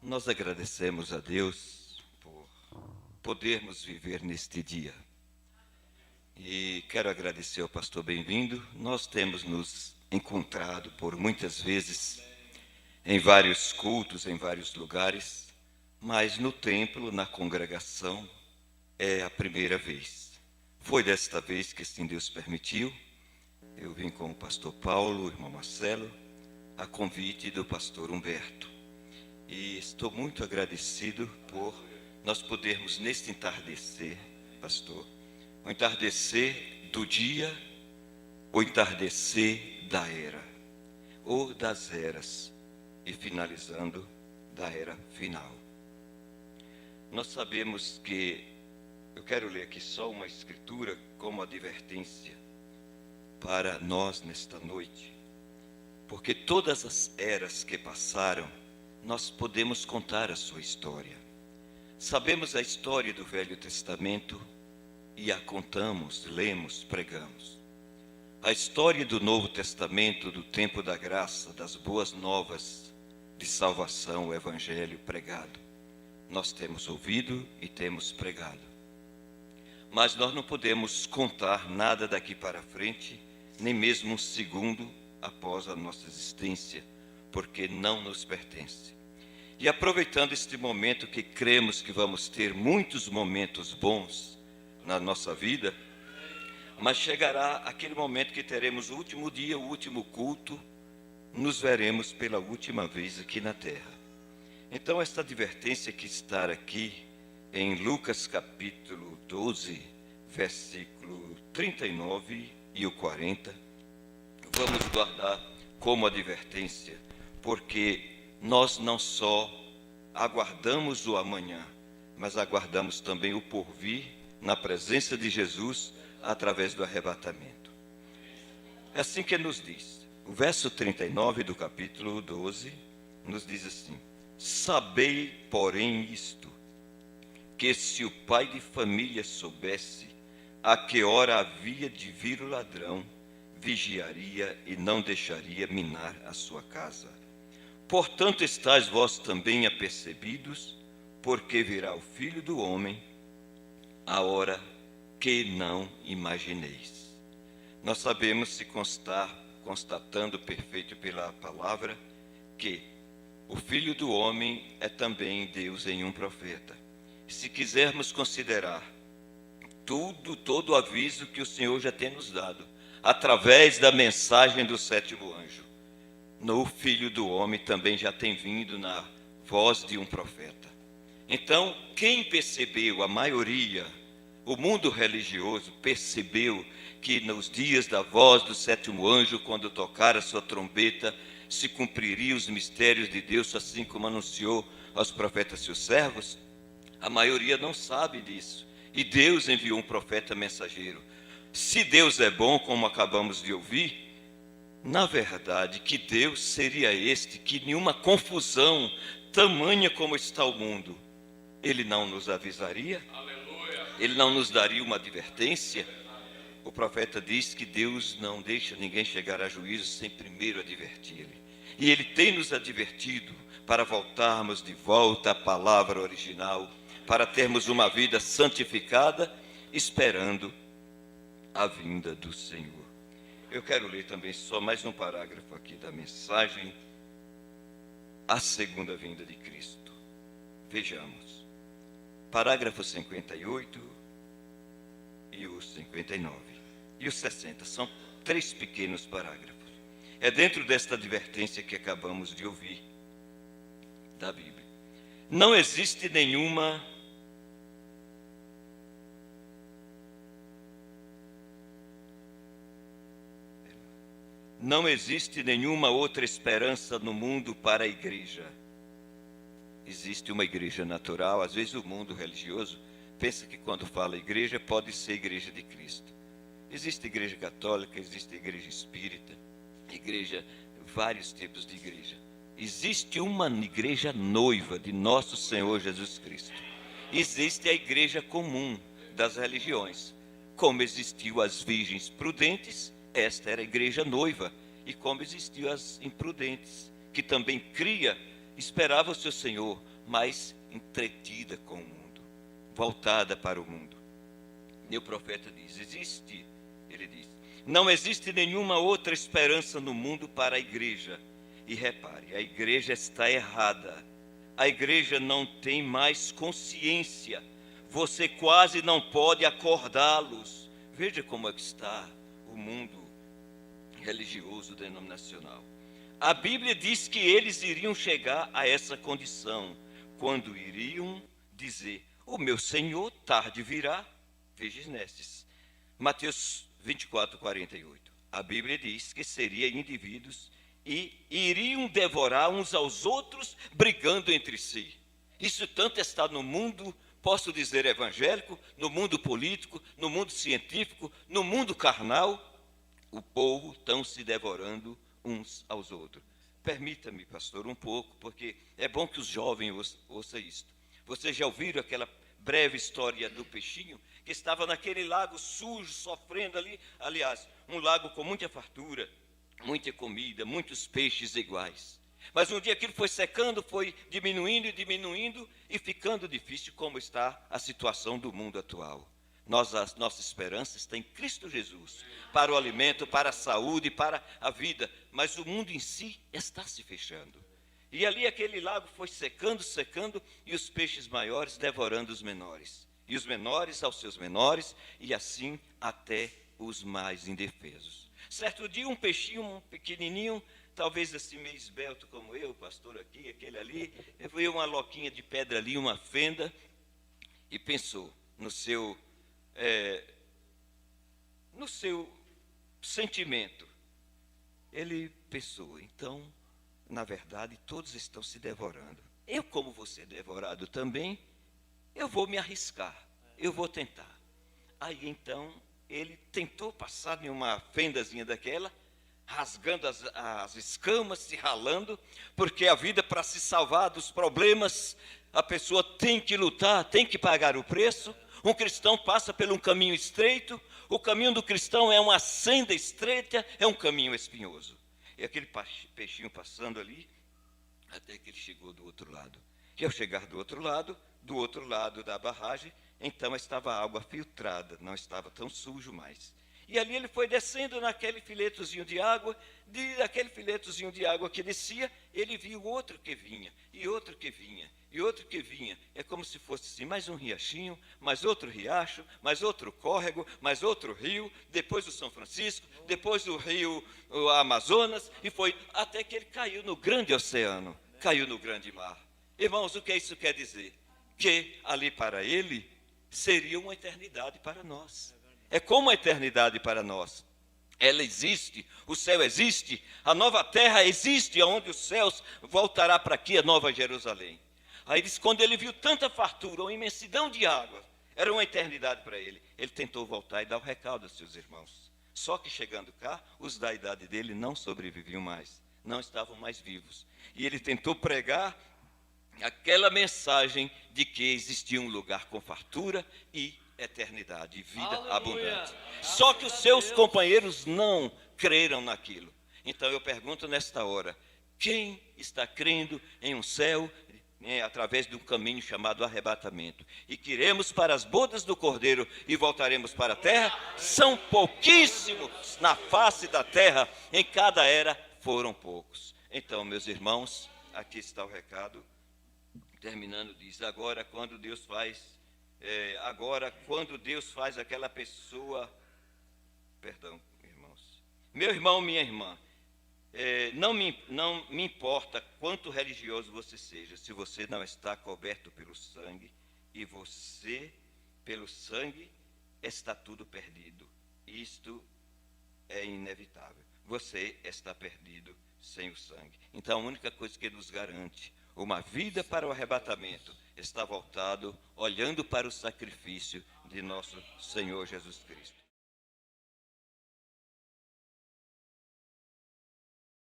Nós agradecemos a Deus por podermos viver neste dia. E quero agradecer ao pastor Bem-vindo. Nós temos nos encontrado por muitas vezes em vários cultos, em vários lugares, mas no templo, na congregação, é a primeira vez. Foi desta vez que assim Deus permitiu. Eu vim com o pastor Paulo, o irmão Marcelo, a convite do pastor Humberto. E estou muito agradecido por nós podermos neste entardecer, pastor, o entardecer do dia, o entardecer da era, ou das eras, e finalizando da era final. Nós sabemos que, eu quero ler aqui só uma escritura como advertência para nós nesta noite, porque todas as eras que passaram, nós podemos contar a sua história. Sabemos a história do Velho Testamento e a contamos, lemos, pregamos. A história do Novo Testamento, do tempo da graça, das boas novas de salvação, o Evangelho pregado. Nós temos ouvido e temos pregado. Mas nós não podemos contar nada daqui para frente, nem mesmo um segundo após a nossa existência, porque não nos pertence. E aproveitando este momento que cremos que vamos ter muitos momentos bons na nossa vida, mas chegará aquele momento que teremos o último dia, o último culto, nos veremos pela última vez aqui na terra. Então esta advertência que está aqui em Lucas capítulo 12, versículo 39 e o 40, vamos guardar como advertência, porque nós não só aguardamos o amanhã, mas aguardamos também o porvir na presença de Jesus através do arrebatamento. É assim que nos diz. O verso 39 do capítulo 12 nos diz assim: sabei, porém, isto, que se o pai de família soubesse a que hora havia de vir o ladrão, vigiaria e não deixaria minar a sua casa. Portanto, estáis vós também apercebidos, porque virá o Filho do Homem a hora que não imagineis. Nós sabemos, se constatando perfeito pela palavra, que o Filho do Homem é também Deus em um profeta. Se quisermos considerar todo o aviso que o Senhor já tem nos dado, através da mensagem do sétimo anjo, no Filho do Homem também já tem vindo na voz de um profeta. Então, quem percebeu, a maioria, o mundo religioso percebeu que nos dias da voz do sétimo anjo, quando tocar a sua trombeta, se cumpririam os mistérios de Deus, assim como anunciou aos profetas seus servos. A maioria não sabe disso. E Deus enviou um profeta mensageiro. Se Deus é bom, como acabamos de ouvir, na verdade, que Deus seria este, que nenhuma confusão, tamanha como está o mundo, Ele não nos avisaria? Aleluia. Ele não nos daria uma advertência? O profeta diz que Deus não deixa ninguém chegar a juízo sem primeiro advertir-lhe. E Ele tem nos advertido para voltarmos de volta à palavra original, para termos uma vida santificada, esperando a vinda do Senhor. Eu quero ler também só mais um parágrafo aqui da mensagem, a segunda vinda de Cristo. Vejamos. Parágrafo 58 e o 59 e o 60. São 3 pequenos parágrafos. É dentro desta advertência que acabamos de ouvir da Bíblia. Não existe nenhuma outra esperança no mundo para a igreja. Existe uma igreja natural. Às vezes o mundo religioso pensa que quando fala igreja, pode ser igreja de Cristo. Existe igreja católica, existe igreja espírita, vários tipos de igreja. Existe uma igreja noiva de nosso Senhor Jesus Cristo. Existe a igreja comum das religiões. Como existiu as virgens prudentes, esta era a igreja noiva. E como existiam as imprudentes, que também esperava o seu Senhor, mas entretida com o mundo, voltada para o mundo. E o profeta diz, ele diz, não existe nenhuma outra esperança no mundo para a igreja. E repare, a igreja está errada. A igreja não tem mais consciência. Você quase não pode acordá-los. Veja como é que está o mundo religioso denominacional. A Bíblia diz que eles iriam chegar a essa condição quando iriam dizer, o meu Senhor tarde virá. Veja nestes. Mateus 24, 48. A Bíblia diz que seriam indivíduos e iriam devorar uns aos outros, brigando entre si. Isso tanto está no mundo, posso dizer, evangélico, no mundo político, no mundo científico, no mundo carnal. O povo estão se devorando uns aos outros. Permita-me, pastor, um pouco, porque é bom que os jovens ouçam isto. Vocês já ouviram aquela breve história do peixinho que estava naquele lago sujo, sofrendo ali, aliás, um lago com muita fartura, muita comida, muitos peixes iguais. Mas um dia aquilo foi secando, foi diminuindo e ficando difícil, como está a situação do mundo atual. A nossa esperança está em Cristo Jesus, para o alimento, para a saúde, para a vida, mas o mundo em si está se fechando. E ali aquele lago foi secando, e os peixes maiores devorando os menores. E os menores aos seus menores, e assim até os mais indefesos. Certo dia, um peixinho, um pequenininho, talvez assim meio esbelto como eu, pastor aqui, aquele ali, viu uma loquinha de pedra ali, uma fenda, e pensou no seu sentimento. Ele pensou, então, na verdade, todos estão se devorando. Eu, como vou ser devorado também, eu vou me arriscar, eu vou tentar. Aí, então, ele tentou passar em uma fendazinha daquela, rasgando as escamas, se ralando, porque a vida, para se salvar dos problemas, a pessoa tem que lutar, tem que pagar o preço. Um cristão passa por um caminho estreito, o caminho do cristão é uma senda estreita, é um caminho espinhoso. E aquele peixinho passando ali, até que ele chegou do outro lado. E ao chegar do outro lado da barragem, então estava a água filtrada, não estava tão sujo mais. E ali ele foi descendo naquele filetozinho de água, daquele filetozinho de água que descia, ele viu outro que vinha, e outro que vinha, e outro que vinha. É como se fosse assim, mais um riachinho, mais outro riacho, mais outro córrego, mais outro rio, depois o São Francisco, depois o rio o Amazonas, e foi até que ele caiu no grande oceano, caiu no grande mar. Irmãos, o que isso quer dizer? Que ali para ele seria uma eternidade para nós. É como a eternidade para nós. Ela existe, o céu existe, a nova terra existe, onde os céus voltará para aqui, a nova Jerusalém. Aí diz, quando ele viu tanta fartura, uma imensidão de água, era uma eternidade para ele. Ele tentou voltar e dar o recado aos seus irmãos. Só que chegando cá, os da idade dele não sobreviviam mais, não estavam mais vivos. E ele tentou pregar aquela mensagem de que existia um lugar com fartura e eternidade e vida abundante. Só que os seus companheiros não creram naquilo. Então eu pergunto nesta hora, quem está crendo em um céu através de um caminho chamado arrebatamento, e que iremos para as bodas do Cordeiro e voltaremos para a terra? São pouquíssimos na face da terra, em cada era foram poucos. Então, meus irmãos, aqui está o recado. Terminando, diz, agora quando Deus faz aquela pessoa, perdão, irmãos, meu irmão, minha irmã, não me importa quanto religioso você seja, se você não está coberto pelo sangue, e você, pelo sangue, está tudo perdido. Isto é inevitável. Você está perdido sem o sangue. Então, a única coisa que nos garante uma vida para o arrebatamento está voltado, olhando para o sacrifício de nosso Senhor Jesus Cristo.